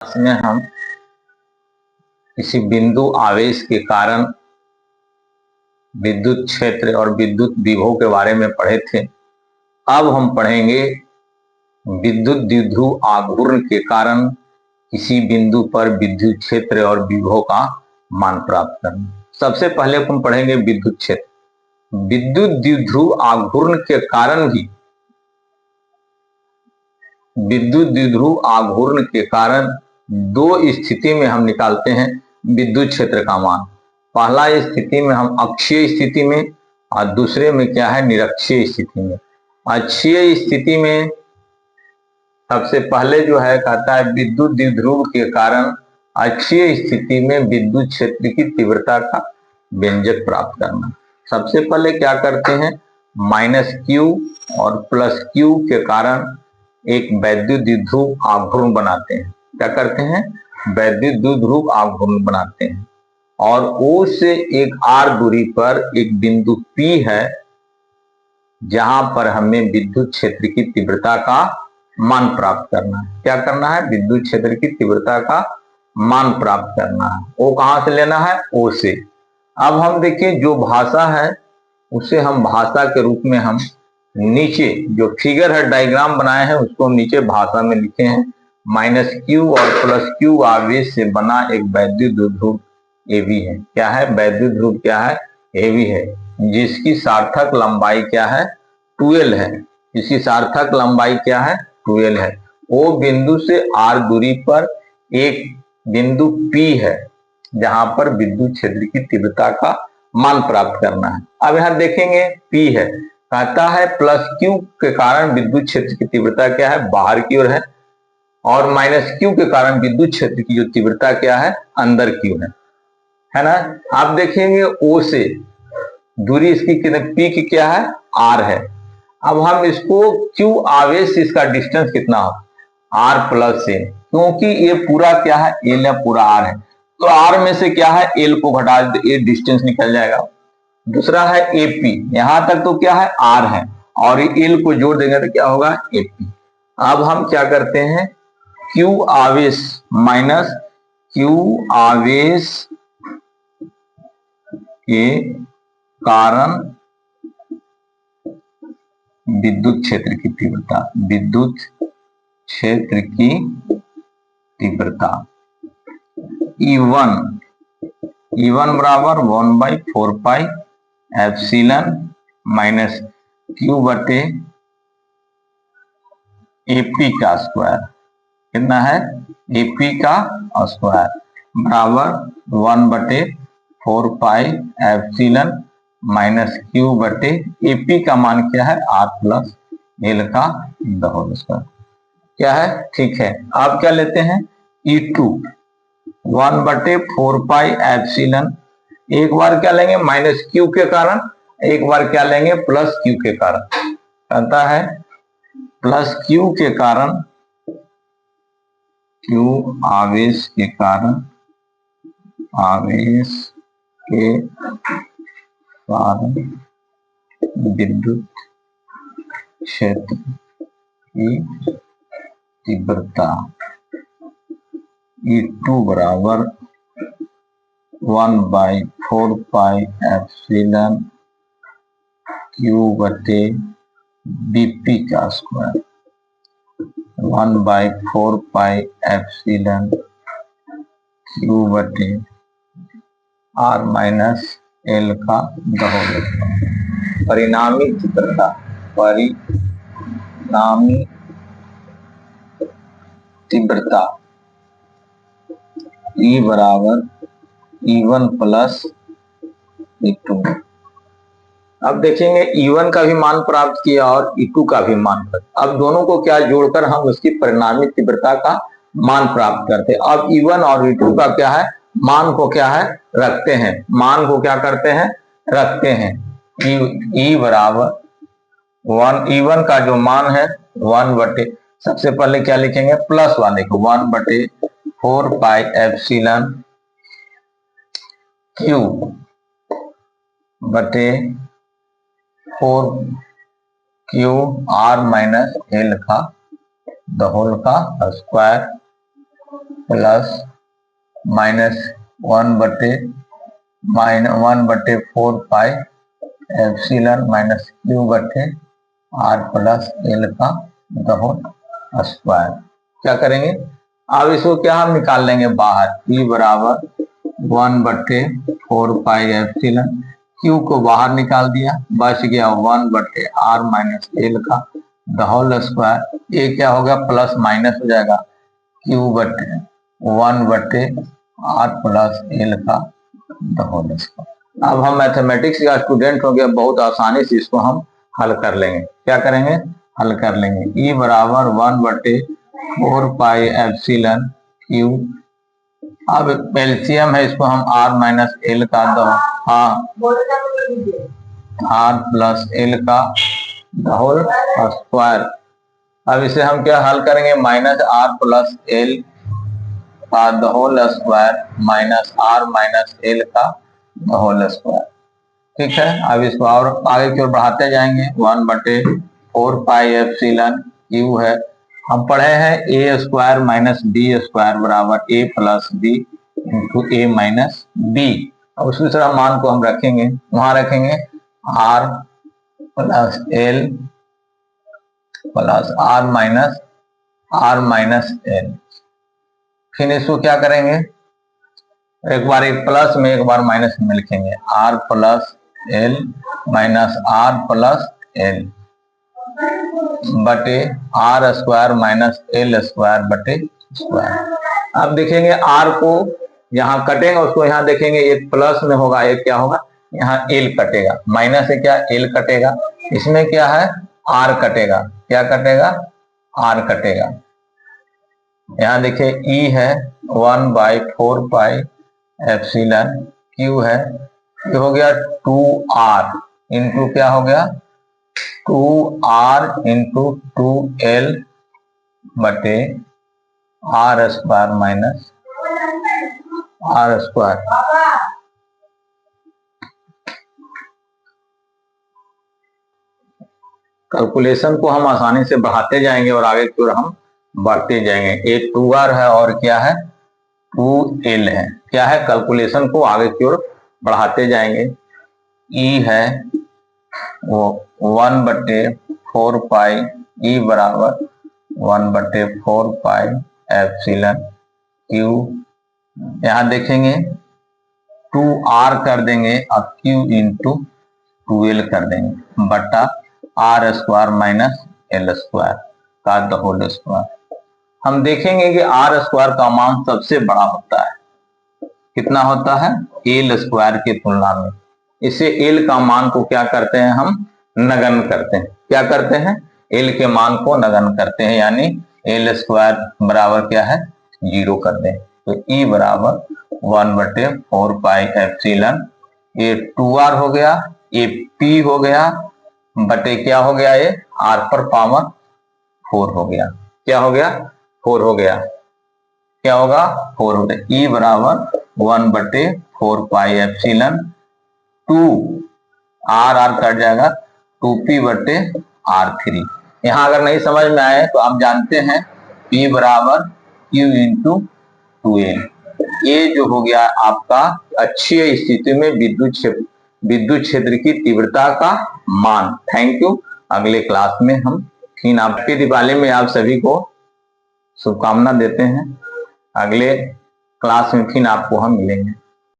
इसमें हम किसी बिंदु आवेश के कारण विद्युत क्षेत्र और विद्युत विभव के बारे में पढ़े थे। अब हम पढ़ेंगे विद्युत द्विध्रुव आघूर्ण के कारण किसी बिंदु पर विद्युत क्षेत्र और विभव का मान प्राप्त करना। सबसे पहले हम पढ़ेंगे विद्युत क्षेत्र। विद्युत द्विध्रुव आघूर्ण के कारण भी विद्युत द्विध्रुव आघूर्ण के कारण दो स्थिति में हम निकालते हैं विद्युत क्षेत्र का मान। पहला स्थिति में हम अक्षीय स्थिति में और दूसरे में क्या है, निरक्षीय स्थिति में। अक्षीय स्थिति में सबसे पहले जो है कहता है विद्युत द्विध्रुव के कारण अक्षीय स्थिति में विद्युत क्षेत्र की तीव्रता का व्यंजक प्राप्त करना। सबसे पहले क्या करते हैं, -q और +q के कारण एक वैद्युत द्विध्रुव आघूर्ण बनाते हैं। क्या करते हैं, वैद्युत द्विध्रुव आघूर्ण बनाते हैं। और O से एक r दूरी पर एक बिंदु P है जहां पर हमें विद्युत क्षेत्र की तीव्रता का मान प्राप्त करना है। क्या करना है, विद्युत क्षेत्र की तीव्रता का मान प्राप्त करना है। O कहां से लेना है, O से। अब हम देखिए जो भाषा है उसे हम भाषा के रूप में हम नीचे जो फिगर है डायग्राम बनाए हैं उसको हम नीचे भाषा में लिखे हैं। -q और +q आवेश से बना एक वैद्युत द्विध्रुव AB है। क्या है, वैद्युत ध्रुव क्या है, AB है, जिसकी सार्थक लंबाई क्या है, 12 है। इसकी सार्थक लंबाई क्या है, 12 है। वो बिंदु से r दूरी पर एक बिंदु P है जहां पर विद्युत क्षेत्र की तीव्रता का मान प्राप्त करना है। अब यहां देखेंगे P है, कहता है +q के कारण विद्युत क्षेत्र की तीव्रता क्या है, बाहर की ओर है, और -q के कारण विद्युत क्षेत्र की जो तीव्रता क्या है, अंदर की ओर है ना। आप देखेंगे O से दूरी इसकी कितने, P की क्या है, R है। अब हम इसको Q आवेश इसका डिस्टेंस कितना हो, R + A, क्योंकि ये पूरा क्या है, L है, पूरा R है, तो R में से क्या है, L को घटा दे, ये डिस्टेंस निकल जाएगा। दूसरा है AP, यहां तक तो क्या है, R है, और L को जोड़ देंगे तो क्या होगा, AP। अब हम क्या करते हैं, Q आवेश माइनस Q आवेश के कारण विद्युत क्षेत्र की तीव्रता, विद्युत क्षेत्र की तीव्रता E1 बराबर 1/4πε -q बटे AP का स्क्वायर। कितना है, AP का स्क्वायर बराबर 1/4πε -q बटे AP का मान क्या है, R + L का होल स्क्वायर। क्या है, ठीक है। आप क्या लेते हैं, E2 1/4πε, एक बार क्या लेंगे -q के कारण, एक बार क्या लेंगे +q के कारण। कहता है +q के कारण, q आवेश के कारण, आवेश के कारण विद्युत क्षेत्र की तीव्रता E2 बराबर 1/4πε q बटे BP का स्क्वायर 1/4πε q बटे R - L का होल स्क्वायर। परिणामी तीव्रता, परिणामी तीव्रता E बराबर E1 + E2। अब देखेंगे E1 का भी मान प्राप्त किया और E2 का भी मान प्राप्त। अब दोनों को क्या जोड़कर हम उसकी परिणामी तीव्रता का मान प्राप्त करते हैं। अब E1 और E2 का क्या है, मान को क्या है, रखते हैं, मान को क्या करते हैं, रखते हैं। E बराबर 1, E1 का जो मान है 1 बटे, सबसे पहले क्या लिखेंगे, प्लस वाले को 1/4πε q बटे 4q R - L का होल का square plus minus 1/4 pi epsilon minus Q बटे आर प्लस एल का होल स्क्वायर। क्या करेंगे अब इसको क्या हम निकाल लेंगे बाहर, ई बराबर 1/4 पाई एप्सिलॉन, क्यू को बाहर निकाल दिया, बच गया 1/r माइनस एल का होल स्क्वायर। ये क्या होगा प्लस माइनस हो जाएगा, क्यू बटे 1/r प्लस एल का होल स्क्वायर। अब हम मैथमेटिक्स का स्टूडेंट हो गया, बहुत आसानी से इसको हम हल कर लेंगे। क्या करेंगे हल कर लेंगे, ई बराबर 1/4 पाई एप्सिलॉन क्यू, अब एलसीएम है इसको हम आर माइनस एल का दो, आर प्लस एल का होल स्क्वायर। अब इसे हम क्या हल करेंगे, माइनस आर प्लस एल का whole square minus r minus l का होल स्क्वायर। ठीक है, अब इसको और आगे की ओर बढ़ाते जाएंगे, 1/4 पाई एप्सिलॉन क्यू है, हम पढ़े हैं a square minus b square बराबर a plus b into a minus b. अब उसी तरह मान को हम रखेंगे, वहां रखेंगे r plus l plus r minus l. फिर इसको क्या करेंगे, एक बार एक प्लस में एक बार माइनस में लिखेंगे, R plus L minus are plus L बटे are square minus L square बटे स्क्वायर। अब देखेंगे आर को यहाँ कटेंगे, उसको यहाँ देखेंगे एक प्लस में होगा, एक क्या होगा यहाँ एल कटेगा, माइनस है क्या एल कटेगा, इसमें क्या है आर कटेगा, क्या कटेगा आर कटेगा। यहाँ देखिए ई है 1/4 पाई एप्सिलॉन क्यू है, ये हो गया 2r इंटू क्या हो गया 2r इंटू 2l बटे are square minus r square. Calculation को हम आसानी से बढ़ाते जाएंगे और आगे की ओर हम बढ़ते जाएंगे। एक 2r है और क्या है 2l है, क्या है कैलकुलेशन को आगे की ओर बढ़ाते जाएंगे। ई है वो 1/4 पाई, ई बराबर 1/4 पाई एप्सिलॉन क्यू, यहाँ देखेंगे 2r कर देंगे और q इंटू 2l कर देंगे बटा r square minus L square का होल स्क्वायर। हम देखेंगे कि आर स्क्वायर का मान सबसे बड़ा होता है, कितना होता है एल स्क्वायर की तुलना में। इसे एल का मान को क्या करते हैं हम नगण्य करते हैं, क्या करते हैं एल के मान को नगण्य करते हैं, यानी एल स्क्वायर बराबर क्या है 0 कर दें। तो ई बराबर 1/4 पाई एप्सिलॉन, ये 2r हो गया, ये p हो गया बटे क्या हो गया ये r पर पावर 4 हो गया, क्या हो गया 4 हो गया, क्या होगा 4 हो गया। ई बराबर 1/4 पाई एप्सिलॉन 2 r कट जाएगा 2p बटे r3। यहाँ अगर नहीं समझ में आए तो आप जानते हैं p बराबर q इंटू 2a। ये जो हो गया आपका अच्छी स्थिति में विद्युत क्षेत्र की तीव्रता का मान। थैंक यू, अगले क्लास में हम फिर आपके दिवाली में आप सभी को शुभकामना देते हैं, अगले क्लास में फिर आपको हम मिलेंगे।